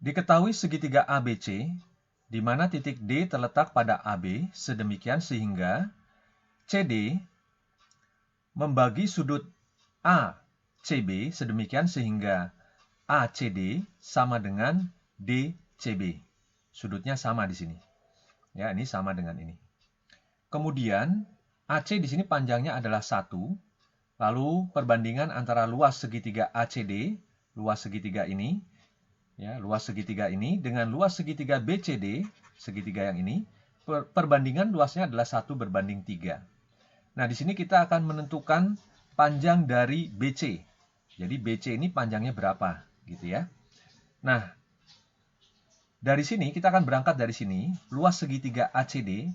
Diketahui segitiga ABC, di mana titik D terletak pada AB sedemikian sehingga CD membagi sudut ACB sedemikian sehingga ACD sama dengan DCB. Sudutnya sama di sini. Ya, ini sama dengan ini. Kemudian AC di sini panjangnya adalah 1. Lalu perbandingan antara luas segitiga ACD, luas segitiga ini, ya, luas segitiga ini dengan luas segitiga BCD, segitiga yang ini, perbandingan luasnya adalah 1:3. Nah, di sini kita akan menentukan panjang dari BC. Jadi BC ini panjangnya berapa, gitu ya. Nah, dari sini kita akan berangkat dari sini, luas segitiga ACD,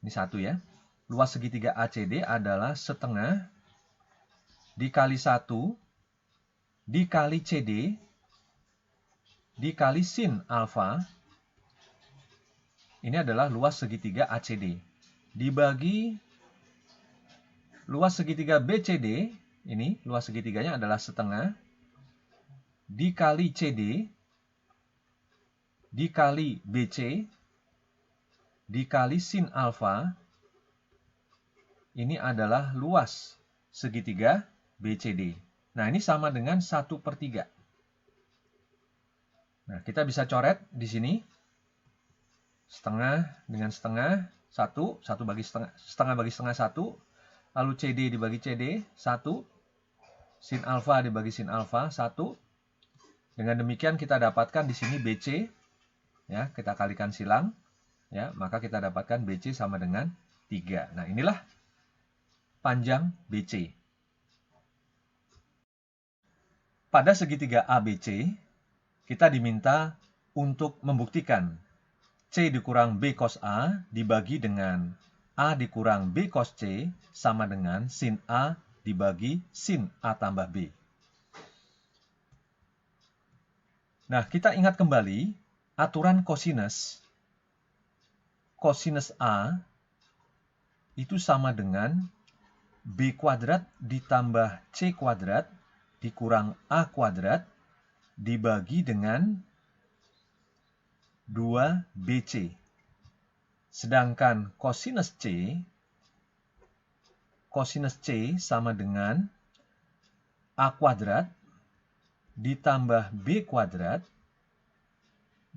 ini 1 ya. Luas segitiga ACD adalah setengah dikali 1 dikali CD dikali sin alfa. Ini adalah luas segitiga ACD. Dibagi luas segitiga BCD, ini luas segitiganya adalah setengah dikali CD dikali BC dikali sin alfa. Ini adalah luas segitiga BCD. Nah, ini sama dengan 1/3. Nah, kita bisa coret di sini. Setengah dengan setengah, 1 bagi setengah, setengah bagi setengah 1. Lalu CD dibagi CD, 1. Sin alfa dibagi sin alfa, 1. Dengan demikian kita dapatkan di sini BC. Ya, kita kalikan silang. Ya, maka kita dapatkan BC sama dengan 3. Nah, inilah panjang BC. Pada segitiga ABC, kita diminta untuk membuktikan C dikurang B cos A dibagi dengan A dikurang B cos C sama dengan sin A dibagi sin A tambah B. Nah, kita ingat kembali aturan kosinus. Kosinus A itu sama dengan B kuadrat ditambah C kuadrat dikurang A kuadrat dibagi dengan 2BC. Sedangkan kosinus C sama dengan A kuadrat ditambah B kuadrat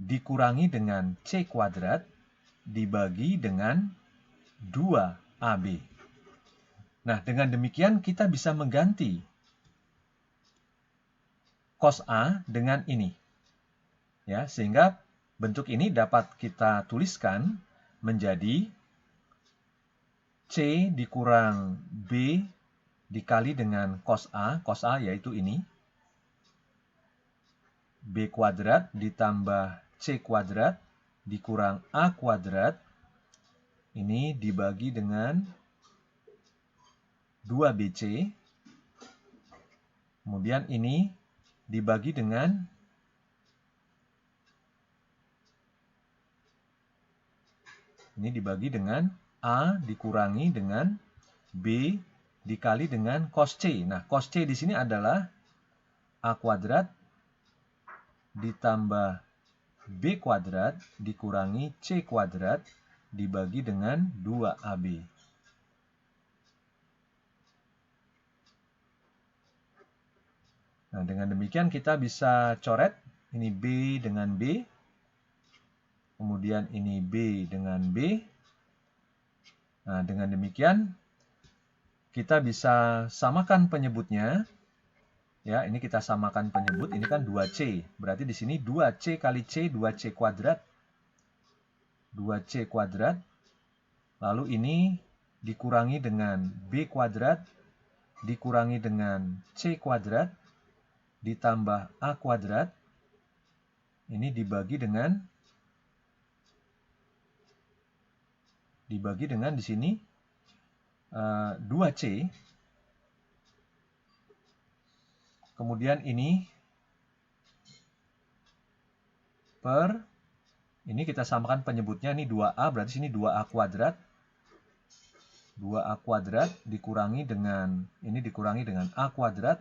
dikurangi dengan C kuadrat dibagi dengan 2AB. Nah, dengan demikian kita bisa mengganti cos A dengan ini. Ya, sehingga bentuk ini dapat kita tuliskan menjadi C dikurang B dikali dengan cos A yaitu ini. B kuadrat ditambah C kuadrat dikurang A kuadrat. Ini dibagi dengan 2BC. Kemudian ini dibagi dengan A dikurangi dengan B dikali dengan cos C. Nah, cos C di sini adalah A kuadrat ditambah B kuadrat dikurangi C kuadrat dibagi dengan 2AB. Nah, dengan demikian kita bisa coret ini B dengan B. Kemudian ini B dengan B. Nah, dengan demikian kita bisa samakan penyebutnya. Ya, ini kita samakan penyebut. Ini kan 2C. Berarti di sini 2C kali C, 2C kuadrat. 2C kuadrat. Lalu ini dikurangi dengan B kuadrat. Dikurangi dengan C kuadrat. Ditambah A kuadrat. Ini dibagi dengan di sini 2C. Kemudian ini ini kita samakan penyebutnya, ini 2A, berarti sini 2A kuadrat. 2A kuadrat dikurangi dengan A kuadrat.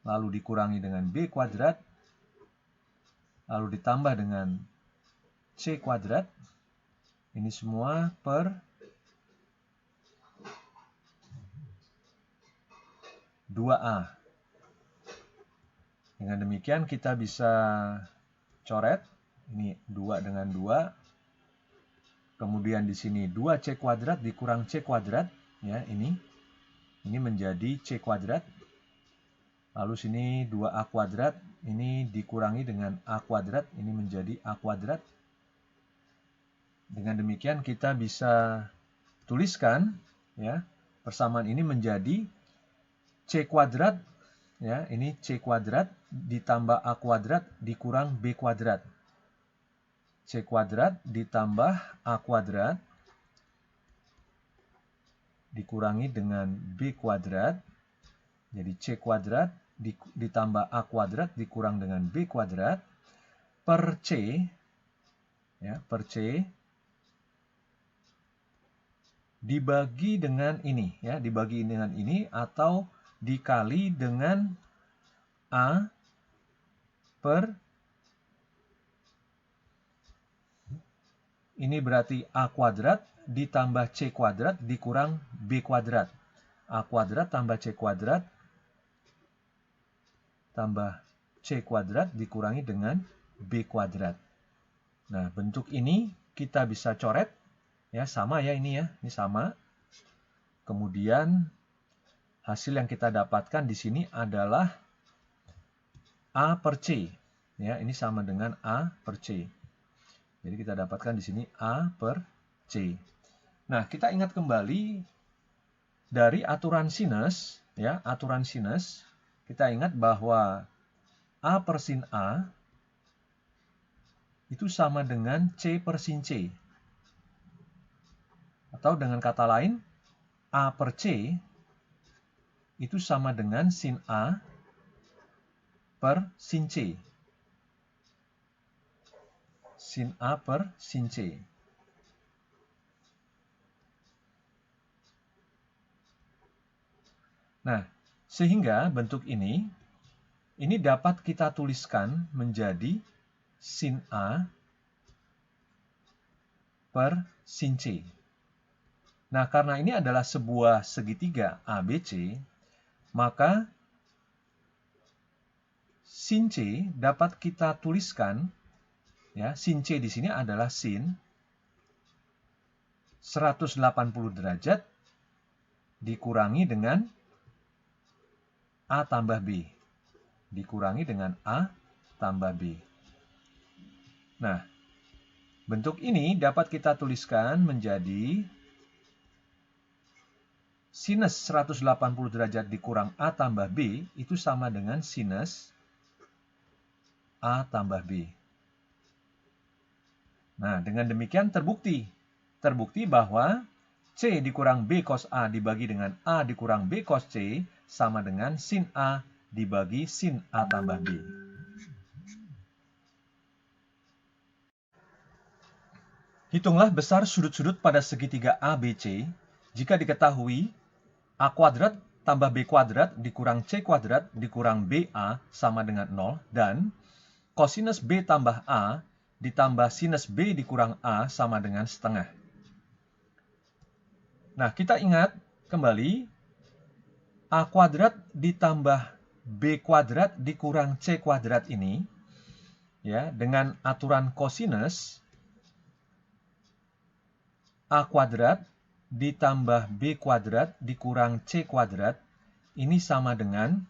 lalu dikurangi dengan B kuadrat, lalu ditambah dengan C kuadrat. Ini semua per 2A. Dengan demikian kita bisa coret. Ini 2 dengan 2. Kemudian di sini 2C kuadrat dikurang C kuadrat. Ya, ini menjadi C kuadrat. Lalu sini 2A kuadrat. Ini dikurangi dengan A kuadrat. Ini menjadi A kuadrat. Dengan demikian kita bisa tuliskan ya, persamaan ini menjadi C kuadrat. Ya, ini C kuadrat ditambah A kuadrat dikurang B kuadrat. C kuadrat ditambah A kuadrat dikurangi dengan B kuadrat. Jadi C kuadrat ditambah A kuadrat dikurang dengan B kuadrat per C. Ya, per C dibagi dengan ini. Ya, dibagi dengan ini atau dikali dengan A per ini berarti A kuadrat ditambah C kuadrat dikurang B kuadrat. A kuadrat tambah C kuadrat tambah C kuadrat dikurangi dengan B kuadrat. Nah, bentuk ini kita bisa coret. Ya, sama ya ini ya. Ini sama. Kemudian hasil yang kita dapatkan di sini adalah A per C. Ya, ini sama dengan A per C. Jadi kita dapatkan di sini A per C. Nah, kita ingat kembali dari aturan sinus, ya, aturan sinus, kita ingat bahwa A per sin A itu sama dengan C per sin C. Atau dengan kata lain, A per C itu sama dengan sin A per sin C. Sin A per sin C. Nah, sehingga bentuk ini dapat kita tuliskan menjadi sin A per sin C. Nah, karena ini adalah sebuah segitiga ABC, maka sin C dapat kita tuliskan, ya, sin C di sini adalah sin 180 derajat dikurangi dengan A tambah B. Dikurangi dengan A tambah B. Nah, bentuk ini dapat kita tuliskan menjadi sinus 180 derajat dikurang A tambah B itu sama dengan sinus A tambah B. Nah, dengan demikian terbukti bahwa C dikurang B cos A dibagi dengan A dikurang B cos C sama dengan sin A dibagi sin A tambah B. Hitunglah besar sudut-sudut pada segitiga ABC jika diketahui A kuadrat tambah B kuadrat dikurang C kuadrat dikurang BA sama dengan 0 dan kosinus B tambah A ditambah sinus B dikurang A sama dengan setengah. Nah, kita ingat kembali A kuadrat ditambah B kuadrat dikurang C kuadrat ini, ya, dengan aturan kosinus A kuadrat ditambah B kuadrat dikurang C kuadrat ini sama dengan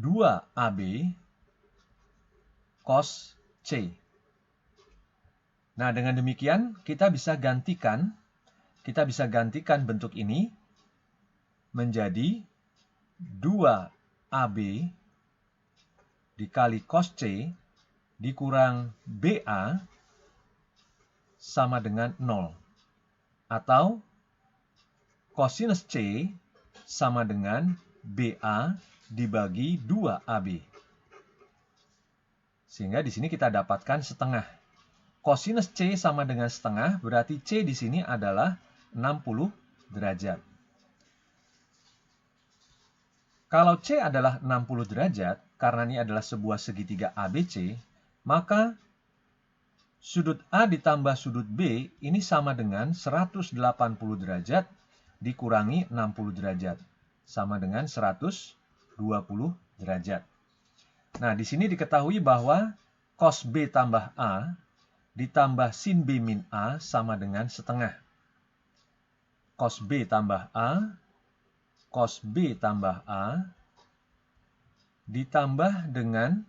2AB cos C. Nah, dengan demikian kita bisa gantikan bentuk ini menjadi 2AB dikali cos C dikurang BA sama dengan 0. Atau kosinus C sama dengan BA dibagi 2AB. Sehingga di sini kita dapatkan setengah. Kosinus C sama dengan setengah, berarti C di sini adalah 60 derajat. Kalau C adalah 60 derajat, karena ini adalah sebuah segitiga ABC, maka sudut A ditambah sudut B ini sama dengan 180 derajat dikurangi 60 derajat. Sama dengan 120 derajat. Nah, di sini diketahui bahwa cos B tambah A ditambah sin B min A sama dengan setengah. Cos B tambah A, cos B tambah A, ditambah dengan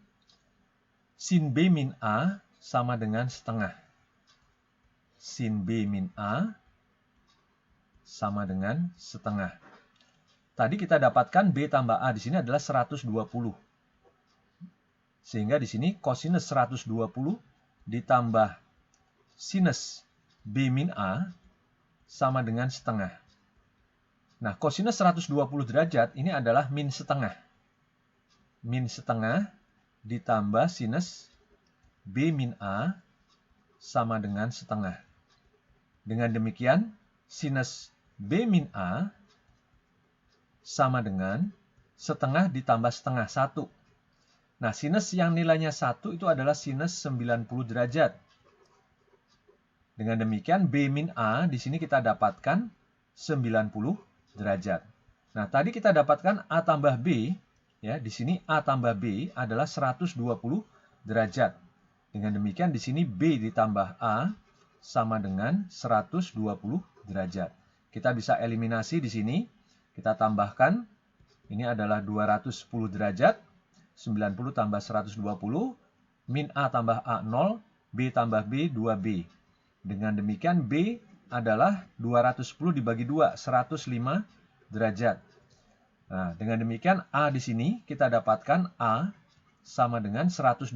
sin B min A sama dengan setengah. Sin B min A sama dengan setengah. Tadi kita dapatkan B tambah A di sini adalah 120. Sehingga di sini cosinus 120 ditambah sinus B min A sama dengan setengah. Nah, cosinus 120 derajat ini adalah min setengah. Min setengah ditambah sinus B min A sama dengan setengah. Dengan demikian, sinus B min A sama dengan setengah ditambah setengah 1. Nah, sinus yang nilainya 1 itu adalah sinus 90 derajat. Dengan demikian, B min A di sini kita dapatkan 90 derajat. Nah, tadi kita dapatkan A tambah B, ya, di sini A tambah B adalah 120 derajat. Dengan demikian, di sini B ditambah A sama dengan 120 derajat. Kita bisa eliminasi di sini. Kita tambahkan, ini adalah 210 derajat. 90 tambah 120, min A tambah A 0, B tambah B 2B. Dengan demikian B adalah 210 dibagi 2, 105 derajat. Nah, dengan demikian A di sini kita dapatkan A sama dengan 120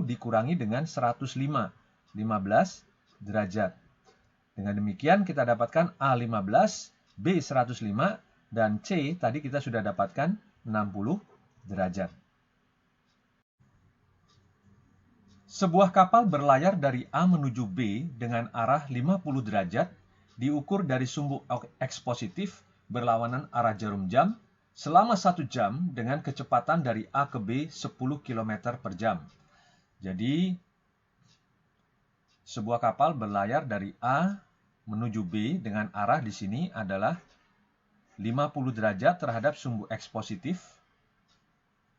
dikurangi dengan 105, 15 derajat. Dengan demikian kita dapatkan A 15, B 105, dan C tadi kita sudah dapatkan 60 derajat. Sebuah kapal berlayar dari A menuju B dengan arah 50 derajat diukur dari sumbu ekspositif berlawanan arah jarum jam selama 1 jam dengan kecepatan dari A ke B 10 km per jam. Jadi, sebuah kapal berlayar dari A menuju B dengan arah di sini adalah 50 derajat terhadap sumbu ekspositif.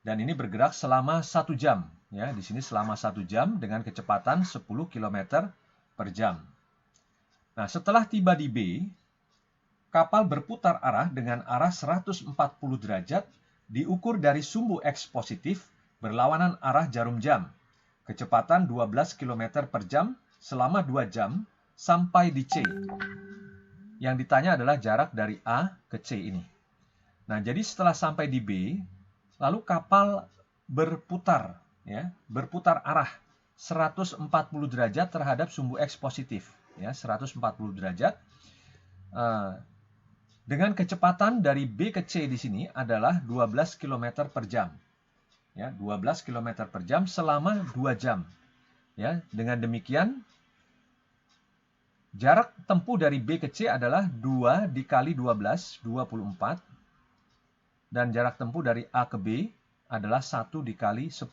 Dan ini bergerak selama 1 jam. Ya, di sini selama 1 jam dengan kecepatan 10 km per jam. Nah, setelah tiba di B, kapal berputar arah dengan arah 140 derajat diukur dari sumbu ekspositif berlawanan arah jarum jam. Kecepatan 12 km per jam selama 2 jam sampai di C. Yang ditanya adalah jarak dari A ke C ini. Nah, jadi setelah sampai di B, lalu kapal berputar, ya, berputar arah 140 derajat terhadap sumbu ekspositif, ya, 140 derajat. Dengan kecepatan dari B ke C di sini adalah 12 km per jam. Ya, 12 km per jam selama 2 jam. Ya, dengan demikian jarak tempuh dari B ke C adalah 2 dikali 12, 24. Dan jarak tempuh dari A ke B adalah 1 dikali 10,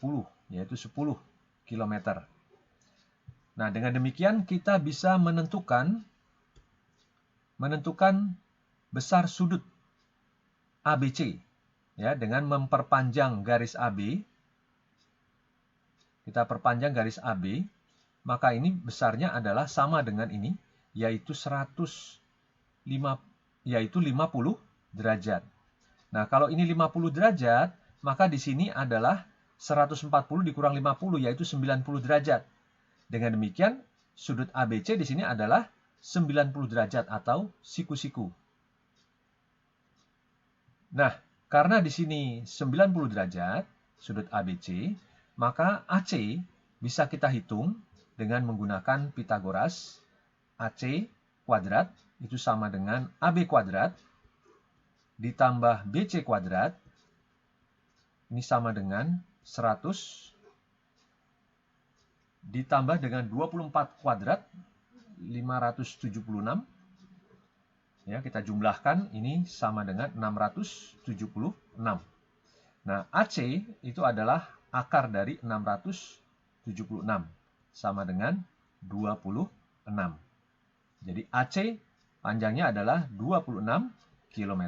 yaitu 10 km. Nah, dengan demikian kita bisa menentukan besar sudut ABC. Ya, dengan memperpanjang garis AB. Kita perpanjang garis AB, maka ini besarnya adalah sama dengan ini, yaitu 50 derajat. Nah, kalau ini 50 derajat, maka di sini adalah 140 dikurang 50, yaitu 90 derajat. Dengan demikian, sudut ABC di sini adalah 90 derajat atau siku-siku. Nah, karena di sini 90 derajat, sudut ABC, maka AC bisa kita hitung dengan menggunakan Pythagoras. AC kuadrat itu sama dengan AB kuadrat ditambah BC kuadrat, ini sama dengan 100, ditambah dengan 24 kuadrat, 576. Ya, kita jumlahkan, ini sama dengan 676. Nah, AC itu adalah akar dari 676, sama dengan 26. Jadi AC panjangnya adalah 26 km.